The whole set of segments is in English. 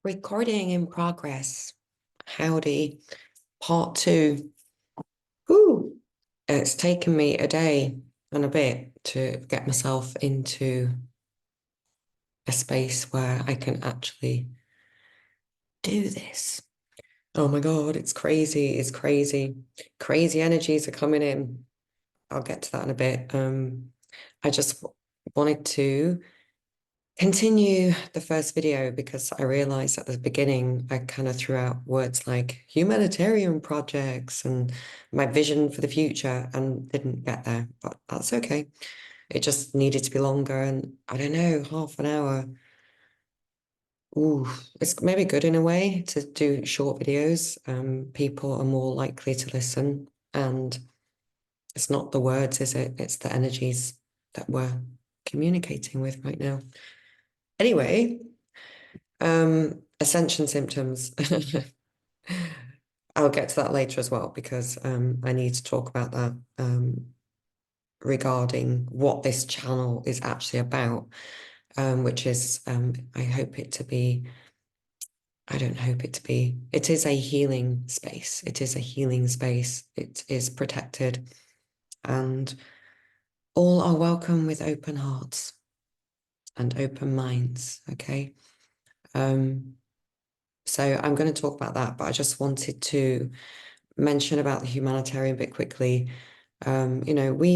Recording in progress. Howdy. Part two. Whew. It's taken me a day and a bit to get myself into a space where I can actually do this. Oh my God, it's crazy. It's crazy. Crazy energies are coming in. I'll get to that in a bit. I just wanted to continue the first video because I realized at the beginning I kind of threw out words like humanitarian projects and my vision for the future and didn't get there, but that's okay. It just needed to be longer, and I don't know, half an hour. Ooh, it's maybe good in a way to do short videos. People are more likely to listen, and it's not the words, is it? It's the energies that we're communicating with right now. Anyway, ascension symptoms. I'll get to that later as well because I need to talk about that regarding what this channel is actually about, which is I hope it to be, I don't hope it to be, it is a healing space. It is a healing space. It is protected, and all are welcome with open hearts and open minds, okay? So I'm going to talk about that, but I just wanted to mention about the humanitarian bit quickly. We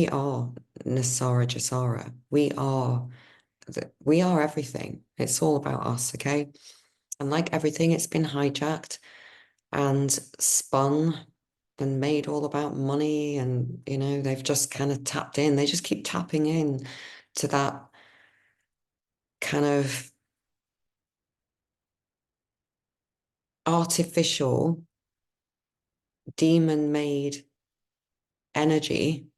are Nasara Jasara. We are everything. It's all about us, okay? And like everything, it's been hijacked and spun and made all about money, and they've just kind of tapped in. They just keep tapping in to that kind of artificial, demon-made energy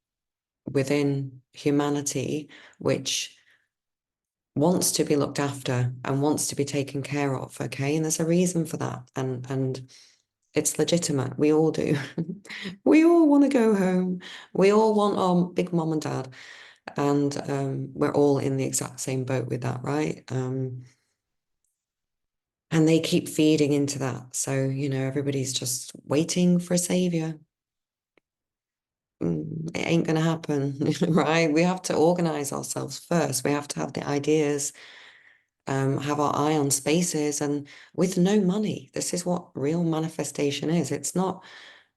within humanity, which wants to be looked after and wants to be taken care of, okay? And there's a reason for that, and it's legitimate. We all do. We all want to go home. We all want our big mom and dad, and we're all in the exact same boat with that, right? And they keep feeding into that. So, everybody's just waiting for a savior. It ain't going to happen, right? We have to organize ourselves first. We have to have the ideas, have our eye on spaces, and with no money. This is what real manifestation is. It's not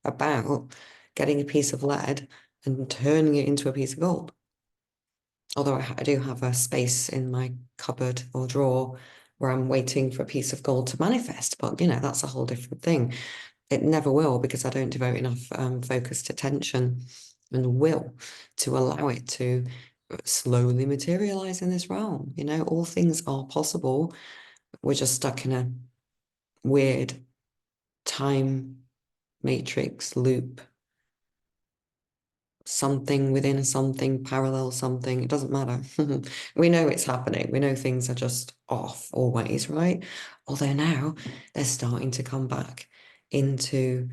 about getting a piece of lead and turning it into a piece of gold. Although I do have a space in my cupboard or drawer where I'm waiting for a piece of gold to manifest, but that's a whole different thing. It never will, because I don't devote enough focused attention and will to allow it to slowly materialize in this realm. All things are possible. We're just stuck in a weird time matrix loop, something within a something, parallel something. It doesn't matter. We know it's happening. We know things are just off always, right? Although now they're starting to come back into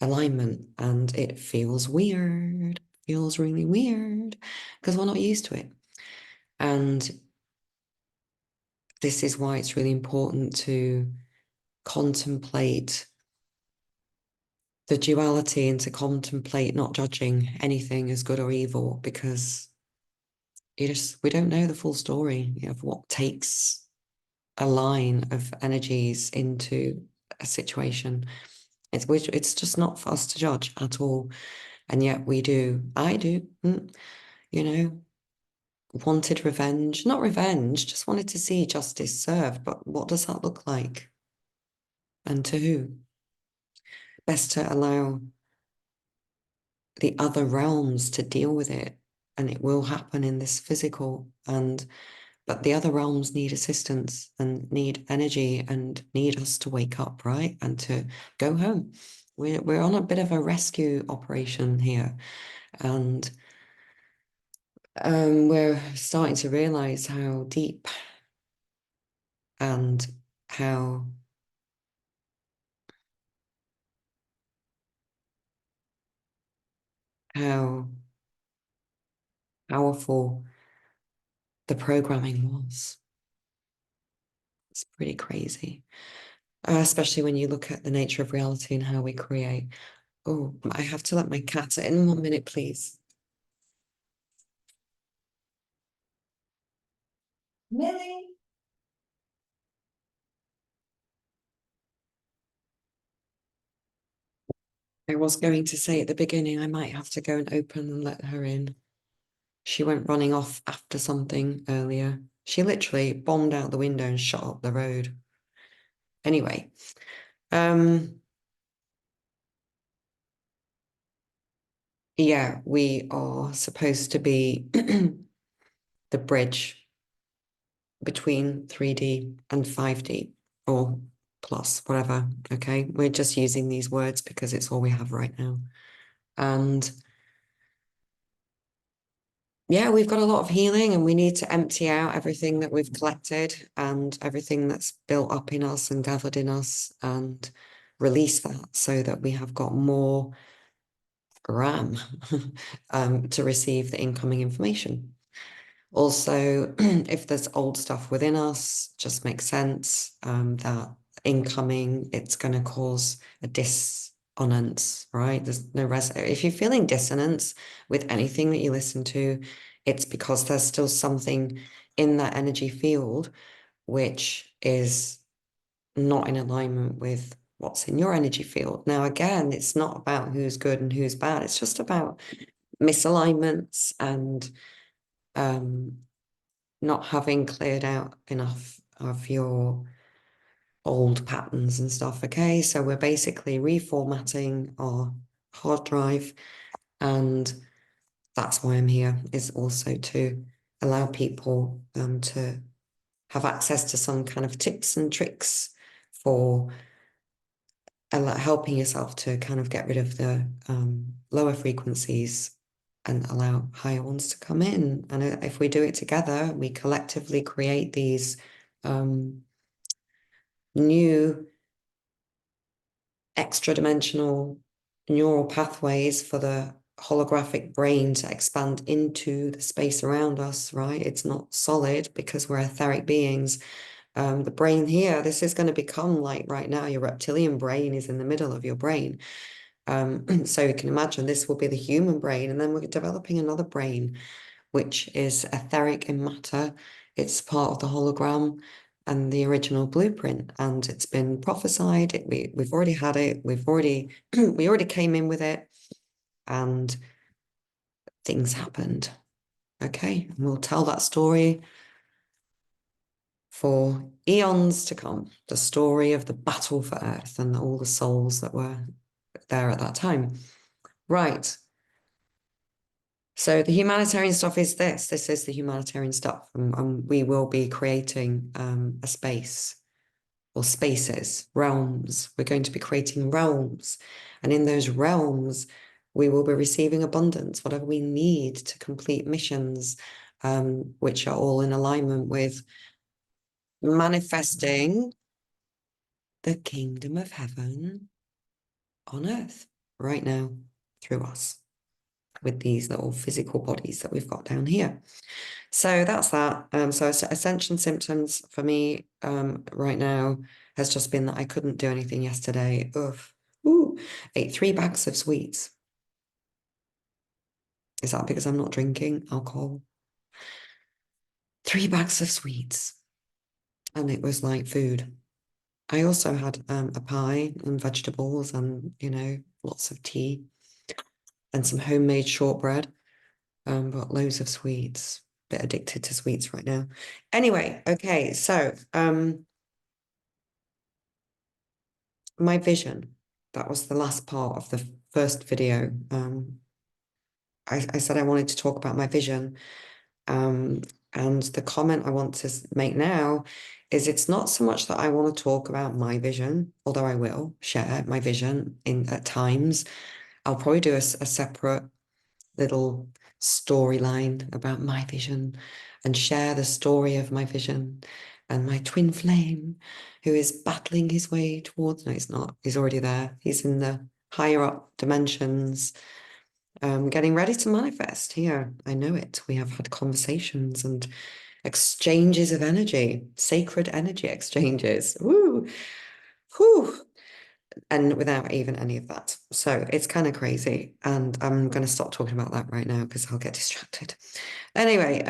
alignment, and it feels weird, feels really weird because we're not used to it. And this is why it's really important to contemplate the duality and to contemplate not judging anything as good or evil, because we don't know the full story of what takes a line of energies into a situation. It's just not for us to judge at all. And yet I do, wanted revenge, not revenge, just wanted to see justice served. But what does that look like? And to who? Best to allow the other realms to deal with it, and it will happen in this physical. But the other realms need assistance and need energy and need us to wake up, right? And to go home. We're on a bit of a rescue operation here, and we're starting to realize how deep and how powerful the programming was. It's pretty crazy. especially when you look at the nature of reality and how we create. Oh, I have to let my cat in 1 minute, please. Millie. I was going to say at the beginning, I might have to go and open and let her in. She went running off after something earlier. She literally bombed out the window and shot up the road. Anyway, yeah, we are supposed to be the bridge between 3D and 5D or plus, whatever. Okay. We're just using these words because it's all we have right now. And yeah, we've got a lot of healing and we need to empty out everything that we've collected and everything that's built up in us and gathered in us and release that so that we have got more RAM to receive the incoming information. Also, if there's old stuff within us, just makes sense that incoming, it's going to cause a dissonance, right? There's no if you're feeling dissonance with anything that you listen to, it's because there's still something in that energy field which is not in alignment with what's in your energy field. Now, again, it's not about who's good and who's bad. It's just about misalignments and not having cleared out enough of your old patterns and stuff. Okay, so we're basically reformatting our hard drive, and that's why I'm here, is also to allow people to have access to some kind of tips and tricks for helping yourself to kind of get rid of the lower frequencies and allow higher ones to come in. And if we do it together, we collectively create these new extra dimensional neural pathways for the holographic brain to expand into the space around us, right? It's not solid because we're etheric beings. The brain here, this is going to become like right now, your reptilian brain is in the middle of your brain. So you can imagine this will be the human brain, and then we're developing another brain, which is etheric in matter. It's part of the hologram and the original blueprint, and it's been prophesied. We've already had it. We've already we already came in with it, and things happened. Okay, and we'll tell that story for eons to come. The story of the battle for Earth and all the souls that were there at that time. Right. So the humanitarian stuff is this. This is the humanitarian stuff. And we will be creating a space or spaces, realms. We're going to be creating realms. And in those realms, we will be receiving abundance, whatever we need to complete missions, which are all in alignment with manifesting the kingdom of heaven on earth right now through us with these little physical bodies that we've got down here. So that's that. So ascension symptoms for me right now has just been that I couldn't do anything yesterday. Ooh, ate 3 bags of sweets. Is that because I'm not drinking alcohol? 3 bags of sweets. And it was like food. I also had a pie and vegetables and, lots of tea and some homemade shortbread, but loads of sweets. Bit addicted to sweets right now. Anyway, okay, so my vision, that was the last part of the first video. I said I wanted to talk about my vision. And the comment I want to make now is it's not so much that I want to talk about my vision, although I will share my vision at times. I'll probably do a separate little storyline about my vision and share the story of my vision and my twin flame who is battling his way towards, no, he's not, he's already there. He's in the higher up dimensions, getting ready to manifest here. I know it. We have had conversations and exchanges of energy, sacred energy exchanges. Woo! Whew, and without even any of that. So it's kind of crazy. And I'm going to stop talking about that right now because I'll get distracted. Anyway,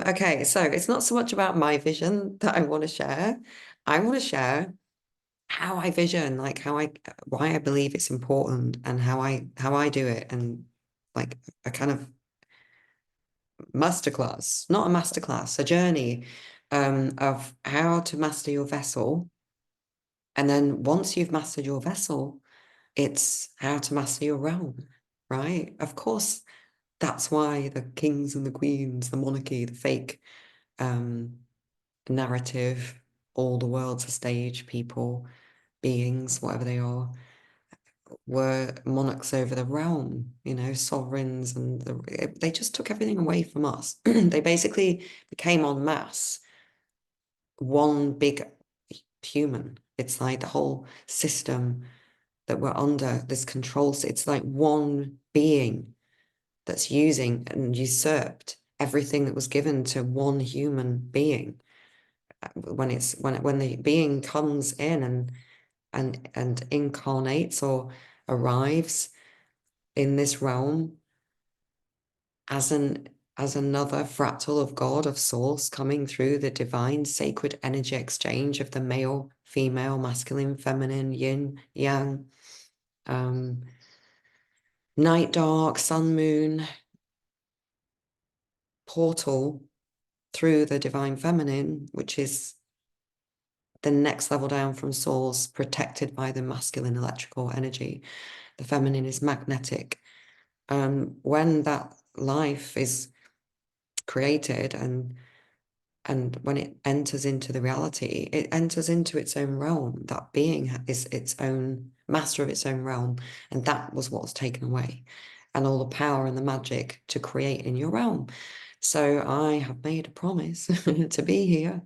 okay, so it's not so much about my vision that I want to share. I want to share how I vision, like why I believe it's important and how I do it, and like a kind of masterclass, not a masterclass, a journey of how to master your vessel. And then once you've mastered your vessel, it's how to master your realm, right? Of course, that's why the kings and the queens, the monarchy, the fake um, narrative, all the world's a stage, people, beings, whatever they are, were monarchs over the realm, sovereigns, and they just took everything away from us. They basically became en masse one big human. It's like the whole system that we're under, this control. It's like one being that's using and usurped everything that was given to one human being. When the being comes in and incarnates or arrives in this realm as another fractal of God, of source, coming through the divine sacred energy exchange of the male, female, masculine, feminine, yin, yang, night, dark, sun, moon, portal through the divine feminine, which is the next level down from source, protected by the masculine electrical energy. The feminine is magnetic. When that life is created and when it enters into the reality, it enters into its own realm. That being is its own master of its own realm. And that was what was taken away. And all the power and the magic to create in your realm. So I have made a promise to be here,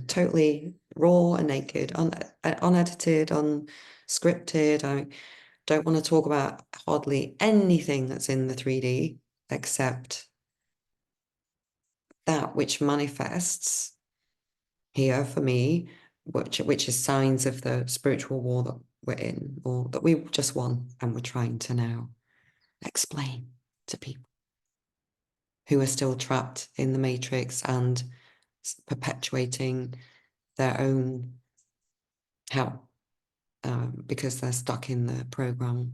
totally raw and naked, unedited, unscripted. I don't want to talk about hardly anything that's in the 3D except that which manifests here for me, which is signs of the spiritual war that we're in, or that we just won, and we're trying to now explain to people who are still trapped in the matrix and perpetuating their own hell, because they're stuck in the program.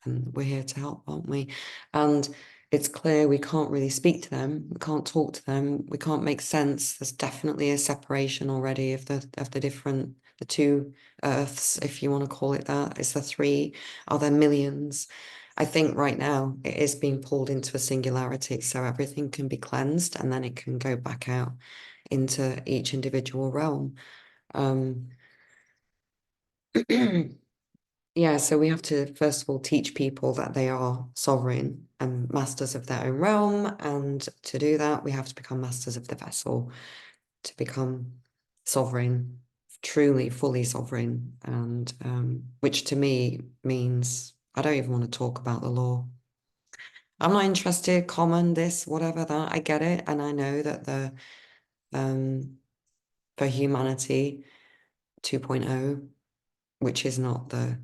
And we're here to help, aren't we? And it's clear we can't really speak to them. We can't talk to them. We can't make sense. There's definitely a separation already of the two earths, if you want to call it that. Is there three? Are there millions? I think right now it is being pulled into a singularity, so everything can be cleansed and then it can go back out into each individual realm. Yeah, so we have to, first of all, teach people that they are sovereign and masters of their own realm. And to do that, we have to become masters of the vessel, to become sovereign, truly, fully sovereign. And which to me means I don't even want to talk about the law. I'm not interested, common, this, whatever, that. I get it. And I know that for humanity 2.0, which is not the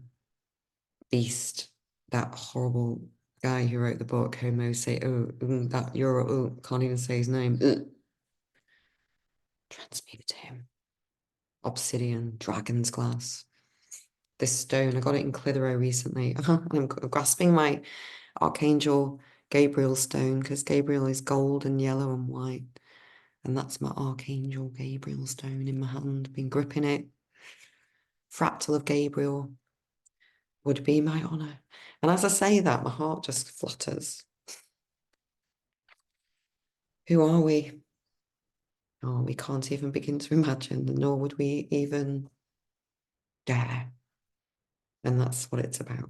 beast, that horrible guy who wrote the book, Homo say, that Euro, can't even say his name. Transmuted him. Obsidian, dragon's glass. This stone, I got it in Clitheroe recently. I'm grasping my Archangel Gabriel stone because Gabriel is gold and yellow and white. And that's my Archangel Gabriel stone in my hand. Been gripping it. Fractal of Gabriel would be my honor. And as I say that, my heart just flutters. Who are we? Oh, we can't even begin to imagine, nor would we even dare. And that's what it's about.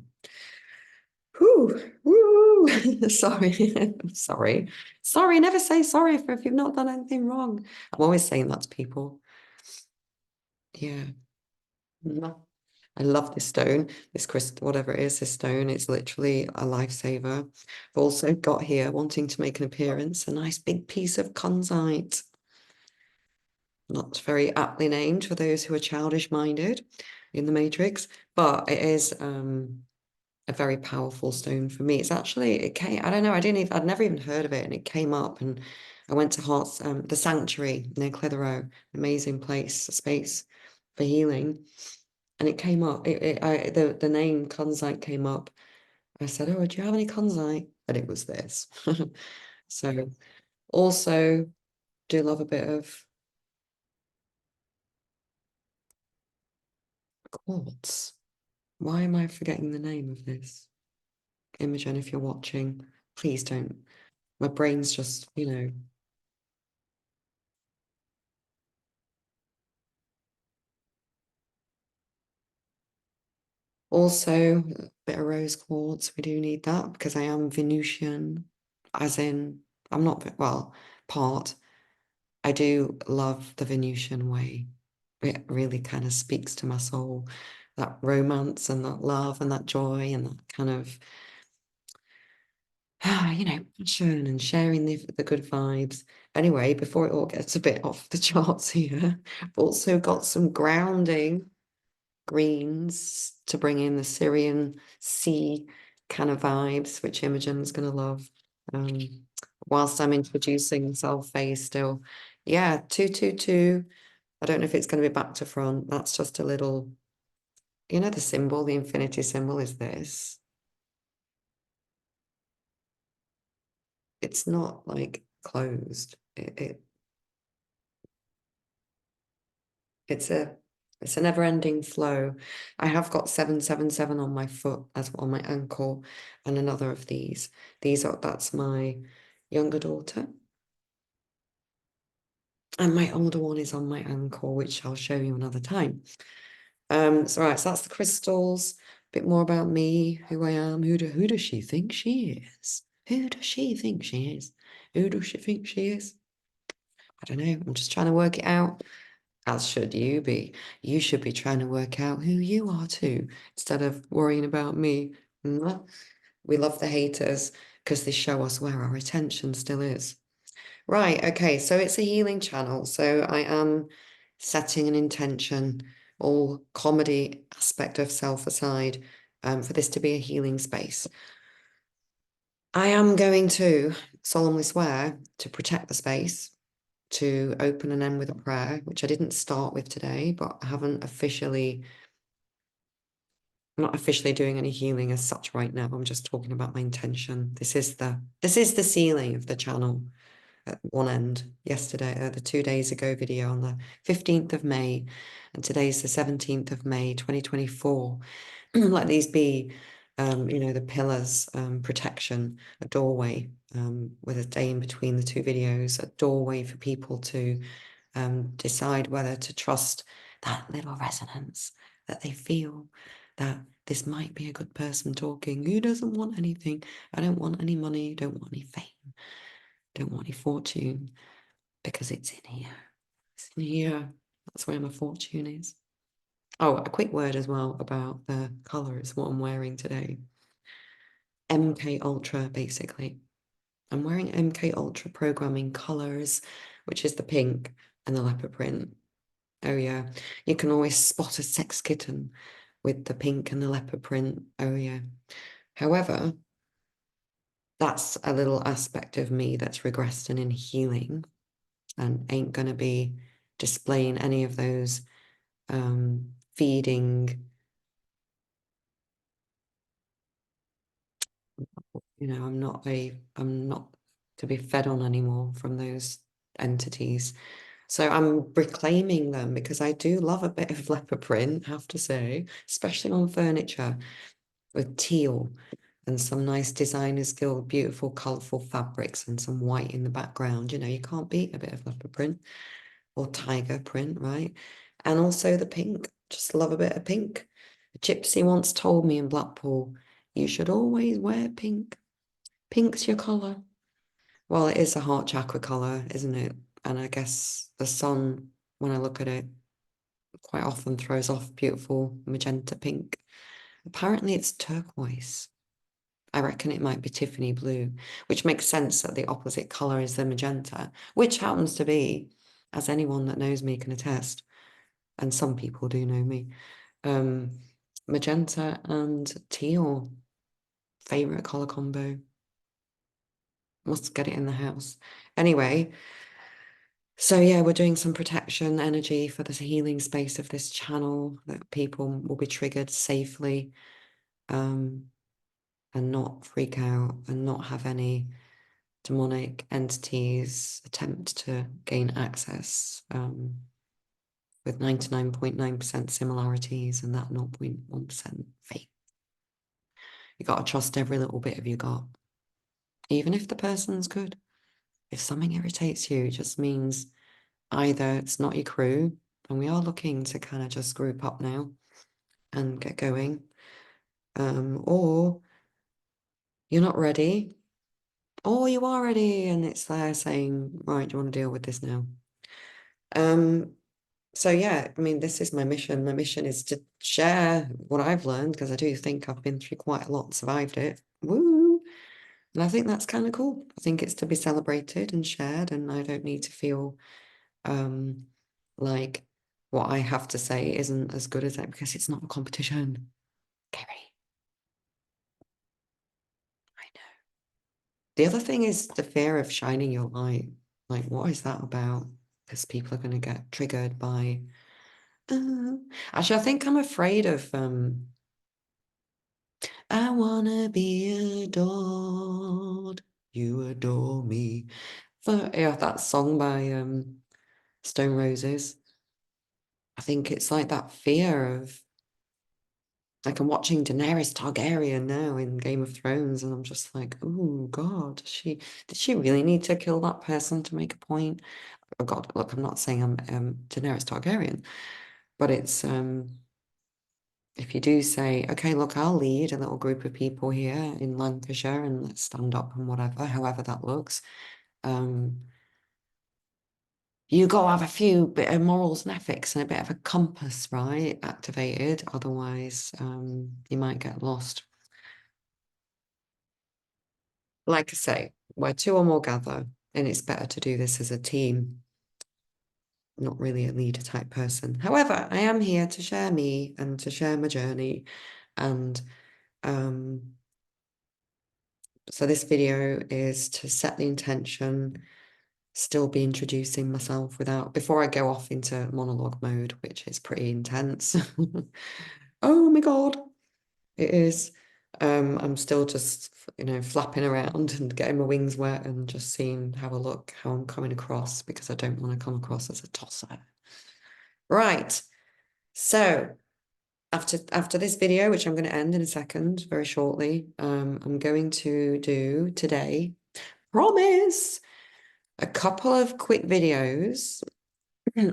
Whoo, woo. Sorry, sorry. Never say sorry if you've not done anything wrong. I'm always saying that to people. Yeah. I love this stone, this crystal, whatever it is, this stone. It's literally a lifesaver. I've also got here, wanting to make an appearance, a nice big piece of kunzite. not very aptly named for those who are childish minded in the Matrix, but it is a very powerful stone for me. It's actually, it came, I don't know, I'd never even heard of it, and it came up, and I went to Hearts, the Sanctuary near Clitheroe, amazing place, a space for healing, and it came up. The name Kunzite came up. I said, "Oh, do you have any Kunzite?" And it was this. So, also do love a bit of quartz. Why am I forgetting the name of this? Imogen, if you're watching, please don't. My brain's just, Also, a bit of rose quartz. We do need that because I am Venusian, as in, I'm not, well, part. I do love the Venusian way. It really kind of speaks to my soul. That romance and that love and that joy and that kind of, passion and sharing the good vibes. Anyway, before it all gets a bit off the charts here, I've also got some grounding greens to bring in the Syrian sea kind of vibes, which Imogen's going to love. Um, whilst I'm introducing the self phase still. Yeah, 222. I don't know if it's going to be back to front. That's just a little, the symbol, the infinity symbol is this. It's not like closed. It's a it's a never-ending flow. I have got 777 on my foot as well, on my ankle, and another of these. That's my younger daughter. And my older one is on my ankle, which I'll show you another time. So that's the crystals. A bit more about me, who I am. Who does she think she is? Who does she think she is? Who does she think she is? I don't know. I'm just trying to work it out. As should you be. You should be trying to work out who you are too, instead of worrying about me. Mwah. We love the haters because they show us where our attention still is. Right, okay, so it's a healing channel. So I am setting an intention, all comedy aspect of self aside, for this to be a healing space. I am going to solemnly swear to protect the space, to open and end with a prayer, which I didn't start with today, but I haven't officially, I'm not officially doing any healing as such right now. I'm just talking about my intention. This is the ceiling of the channel at one end yesterday, the 2 days ago video on the 15th of May, and today's the 17th of May, 2024. Let these be, the pillars, protection, a doorway, with a day in between the two videos, a doorway for people to decide whether to trust that little resonance that they feel that this might be a good person talking. Who doesn't want anything? I don't want any money, don't want any fame, don't want any fortune, because it's in here. It's in here. That's where my fortune is. Oh, a quick word as well about the colours, what I'm wearing today. MK Ultra, basically. I'm wearing MK Ultra programming colours, which is the pink and the leopard print. Oh yeah, you can always spot a sex kitten with the pink and the leopard print. Oh yeah. However, that's a little aspect of me that's regressed and in healing, and ain't gonna be displaying any of those feeding, I'm not to be fed on anymore from those entities. So I'm reclaiming them because I do love a bit of leopard print, have to say, especially on furniture with teal and some nice designers guild, beautiful, colourful fabrics and some white in the background. You can't beat a bit of leopard print or tiger print, right? And also the pink, just love a bit of pink. A gypsy once told me in Blackpool, you should always wear pink. Pink's your colour. Well, it is a heart chakra colour, isn't it? And I guess the sun, when I look at it, quite often throws off beautiful magenta pink. Apparently it's turquoise. I reckon it might be Tiffany blue, which makes sense that the opposite colour is the magenta, which happens to be as anyone that knows me can attest, and some people do know me. Magenta and teal, favorite color combo. Must get it in the house. Anyway, so yeah, we're doing some protection energy for the healing space of this channel, that people will be triggered safely, and not freak out and not have any demonic entities attempt to gain access, with 99.9% similarities and that 0.1% fake. You got to trust every little bit of your gut, even if the person's good. If something irritates you, it just means either it's not your crew, and we are looking to kind of just group up now and get going, or you're not ready, or you are ready and it's there saying, right, do you want to deal with this now? So yeah, I mean, this is my mission. My mission is to share what I've learned, because I do think I've been through quite a lot and survived it. Woo! And I think that's kind of cool. I think it's to be celebrated and shared, and I don't need to feel like what I have to say isn't as good as it, because it's not a competition. Kerry, I know. The other thing is the fear of shining your light. Like, what is that about? Because people are going to get triggered by. Actually, I think I'm afraid of. I wanna be adored. You adore me. Yeah, that song by Stone Roses. I think it's like that fear of, like, I'm watching Daenerys Targaryen now in Game of Thrones, and I'm just like, oh God, did she really need to kill that person to make a point? Oh God, look, I'm not saying I'm Daenerys Targaryen, but it's if you do say, okay, look, I'll lead a little group of people here in Lancashire and let's stand up and whatever, however that looks, you got to have a few bit of morals and ethics and a bit of a compass, right, activated. Otherwise, you might get lost. Like I say, where two or more gather, and it's better to do this as a team, not really a leader type person. However, I am here to share me and to share my journey. And so this video is to set the intention, still be introducing myself before I go off into monologue mode, which is pretty intense. Oh my God, it is. I'm still just, flapping around and getting my wings wet and just seeing how I'm coming across, because I don't want to come across as a tosser. Right. So after this video, which I'm going to end in a second, very shortly, I'm going to do today, promise, a couple of quick videos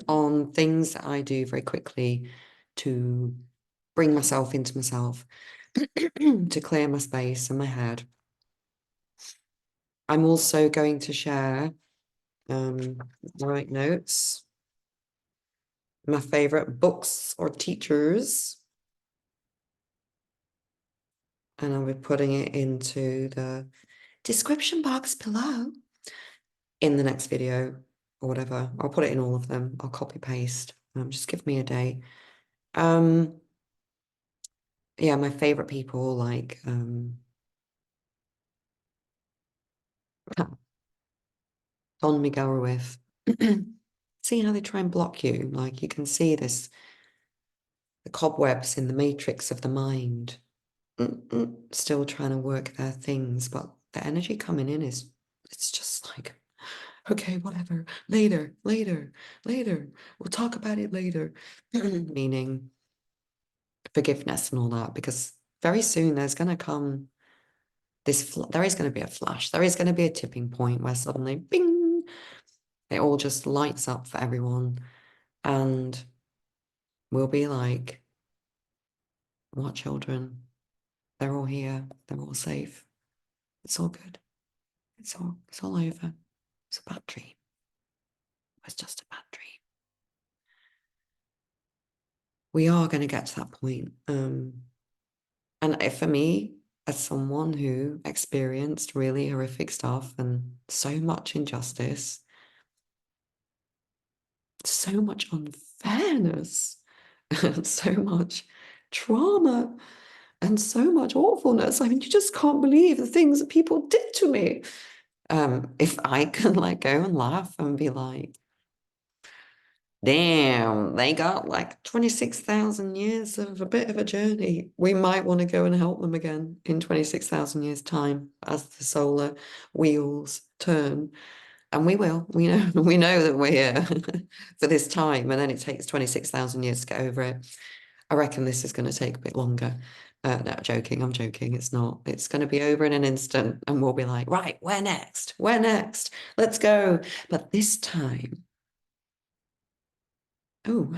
on things that I do very quickly to bring myself into myself, to clear my space and my head. I'm also going to share, write notes, my favorite books or teachers, and I'll be putting it into the description box below in the next video or whatever. I'll put it in all of them. I'll copy paste. Just give me a day. Yeah, my favorite people, like Don Miguel Ruiz. See how they try and block you? Like, you can see the cobwebs in the matrix of the mind, still trying to work their things, but the energy coming in it's just like, okay, whatever, later, later, later, we'll talk about it later. Meaning forgiveness and all that, because very soon there's going to come there is going to be a flash, there is going to be a tipping point where suddenly, bing, it all just lights up for everyone, and we'll be like, what, children? They're all here. They're all safe. It's all good. It's all over. It's a bad dream. It's just a bad dream. We are going to get to that point. And for me, as someone who experienced really horrific stuff and so much injustice, so much unfairness and so much trauma and so much awfulness. I mean, you just can't believe the things that people did to me. If I can let go and laugh and be like, damn, they got like 26,000 years of a bit of a journey. We might want to go and help them again in 26,000 years' time as the solar wheels turn. And we will. We know we know that we're here for this time, and then it takes 26,000 years to get over it. I reckon this is going to take a bit longer. No, joking. I'm joking. It's not. It's going to be over in an instant, and we'll be like, right, where next? Where next? Let's go. But this time, oh,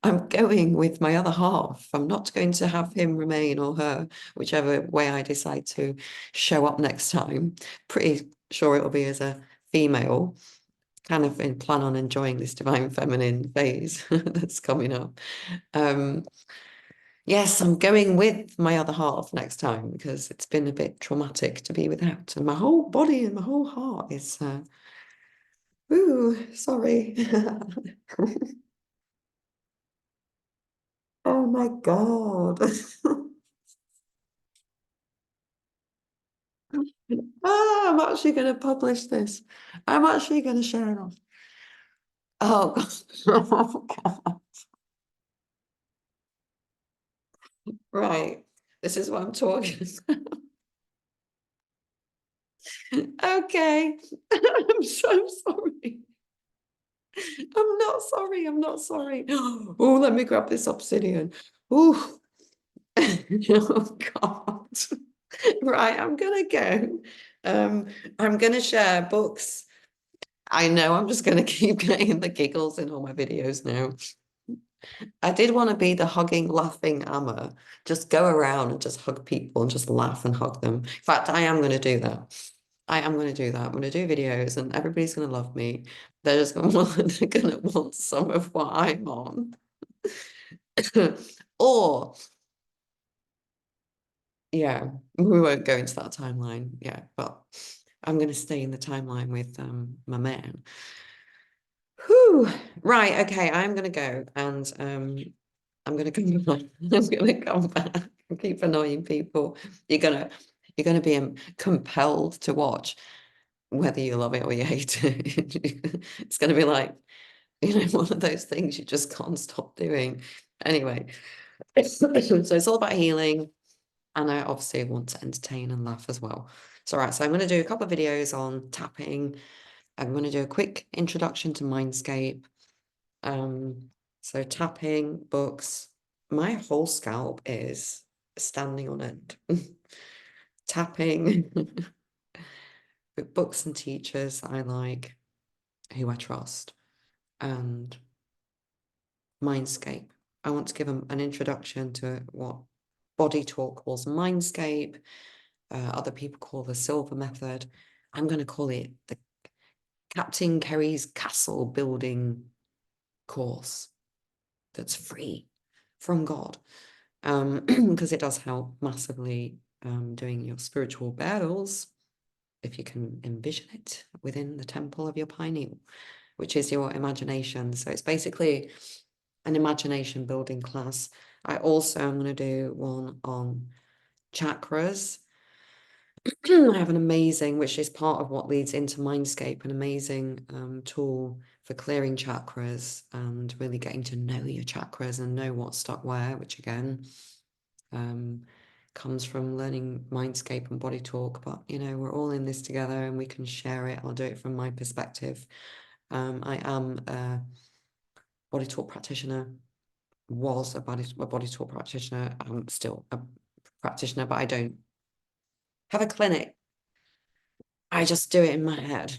I'm going with my other half. I'm not going to have him remain or her, whichever way I decide to show up next time. Pretty sure it'll be as a female. Kind of plan on enjoying this divine feminine phase that's coming up. Um, yes, I'm going with my other half next time because it's been a bit traumatic to be without, and my whole body and my whole heart is. Ooh, sorry. Oh my God. I'm actually going to publish this. I'm actually going to share it off. Oh God. Oh God. Right. This is what I'm talking. Okay. I'm so sorry. I'm not sorry. I'm not sorry. Oh, let me grab this obsidian. Oh, oh God. Right, I'm gonna go. I'm gonna share books. I know I'm just gonna keep getting the giggles in all my videos now. I did want to be the hugging, laughing Amma. Just go around and just hug people and just laugh and hug them. In fact, I am gonna do that. I am going to do that. I'm going to do videos and everybody's going to love me. They're just going to, they're going to want some of what I'm on. Or, yeah, we won't go into that timeline. Yeah, but I'm going to stay in the timeline with my man. Whew. Right, okay, I'm going to go and I'm going to come back. I'm going to come back and keep annoying people. You're going to be compelled to watch whether you love it or you hate it. It's going to be like, one of those things you just can't stop doing. Anyway, so it's all about healing. And I obviously want to entertain and laugh as well. So, all right, so I'm going to do a couple of videos on tapping. I'm going to do a quick introduction to Mindscape. So tapping, books. My whole scalp is standing on end. Tapping, with books and teachers I like, who I trust, and Mindscape. I want to give them an introduction to what Body Talk calls Mindscape. Other people call the Silver Method. I'm going to call it the Captain Kerry's Castle Building course that's free from God, because it does help massively doing your spiritual battles, if you can envision it, within the temple of your pineal, which is your imagination. So it's basically an imagination building class. I also am going to do one on chakras. I have an amazing, which is part of what leads into Mindscape, an amazing tool for clearing chakras and really getting to know your chakras and know what's stuck where, which again comes from learning Mindscape and Body Talk. But we're all in this together and we can share it. I'll do it from my perspective. I am a Body Talk practitioner, was a body talk practitioner. I'm still a practitioner, but I don't have a clinic. I just do it in my head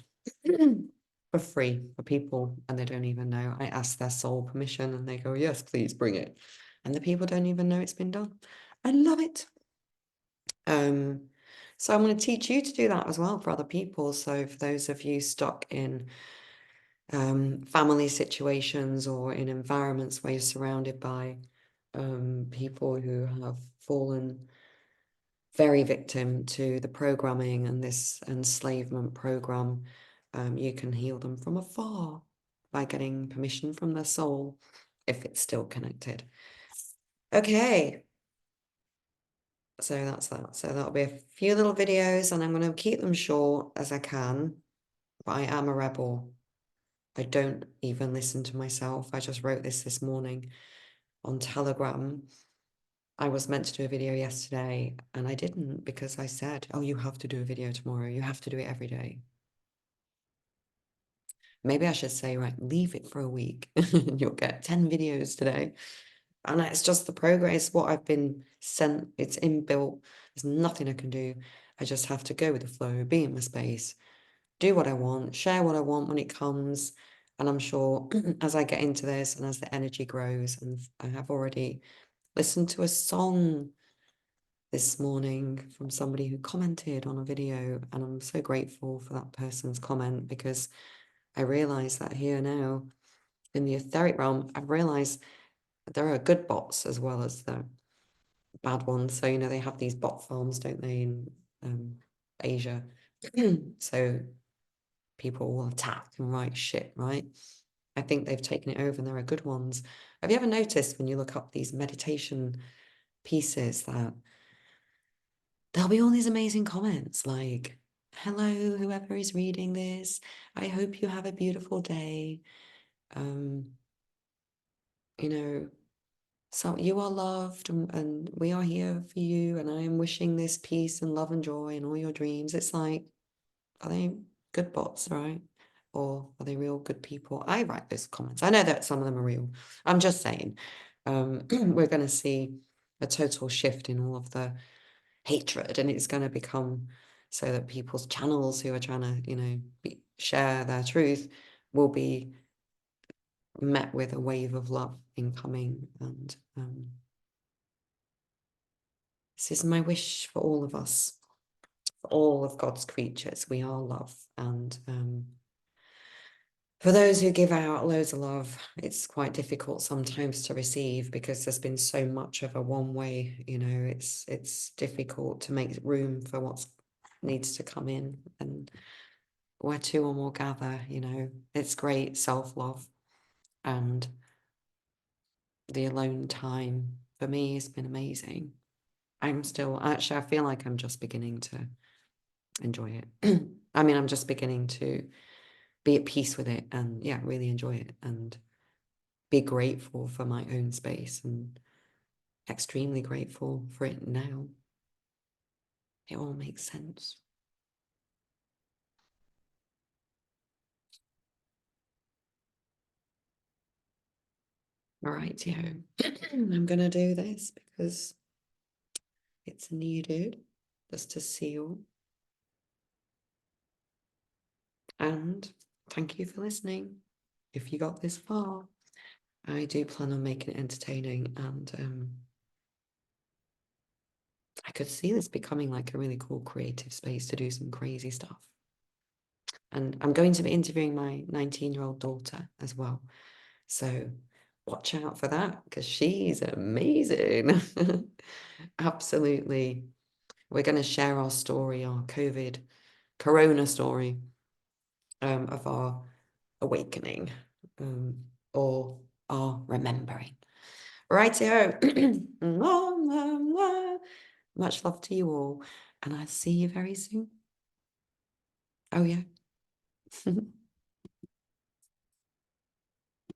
for free for people, and they don't even know. I ask their soul permission and they go, yes, please bring it. And the people don't even know it's been done. I love it. So I'm going to teach you to do that as well for other people. So for those of you stuck in family situations or in environments where you're surrounded by people who have fallen very victim to the programming and this enslavement program, you can heal them from afar. by getting permission from their soul, if it's still connected. Okay. So that's that. So that'll be a few little videos, and I'm going to keep them short as I can. But I am a rebel. I don't even listen to myself. I just wrote this morning on Telegram. I was meant to do a video yesterday, and I didn't because I said, oh, you have to do a video tomorrow. You have to do it every day. Maybe I should say, right, leave it for a week. You'll get 10 videos today. And it's just the progress, what I've been sent. It's inbuilt. There's nothing I can do. I just have to go with the flow, be in my space, do what I want, share what I want when it comes. And I'm sure as I get into this and as the energy grows, and I have already listened to a song this morning from somebody who commented on a video, and I'm so grateful for that person's comment, because I realize that here now in the etheric realm, I've realized there are good bots as well as the bad ones. So, they have these bot farms, don't they, in Asia? So people will attack and write shit, right? I think they've taken it over and there are good ones. Have you ever noticed when you look up these meditation pieces that there'll be all these amazing comments like, hello, whoever is reading this, I hope you have a beautiful day. You know, so you are loved, and we are here for you, and I am wishing this peace and love and joy in all your dreams. It's like, are they good bots, right? Or are they real good people? I write those comments. I know that some of them are real. I'm just saying, we're going to see a total shift in all of the hatred, and it's going to become so that people's channels who are trying to, share their truth will be met with a wave of love incoming. And this is my wish for all of us, for all of God's creatures. We are love. And for those who give out loads of love, it's quite difficult sometimes to receive because there's been so much of a one way, it's difficult to make room for what needs to come in. And where two or more gather, it's great self-love. And the alone time for me has been amazing. I feel like I'm just beginning to enjoy it. I mean, I'm just beginning to be at peace with it and, yeah, really enjoy it and be grateful for my own space and extremely grateful for it now. It all makes sense. All right, yeah. I'm going to do this because it's needed just to seal. And thank you for listening. If you got this far, I do plan on making it entertaining, and I could see this becoming like a really cool creative space to do some crazy stuff. And I'm going to be interviewing my 19-year-old daughter as well. So watch out for that because she's amazing. Absolutely. We're going to share our story, our Corona story, of our awakening, or our remembering. Rightio. Much love to you all, and I'll see you very soon. Oh, yeah.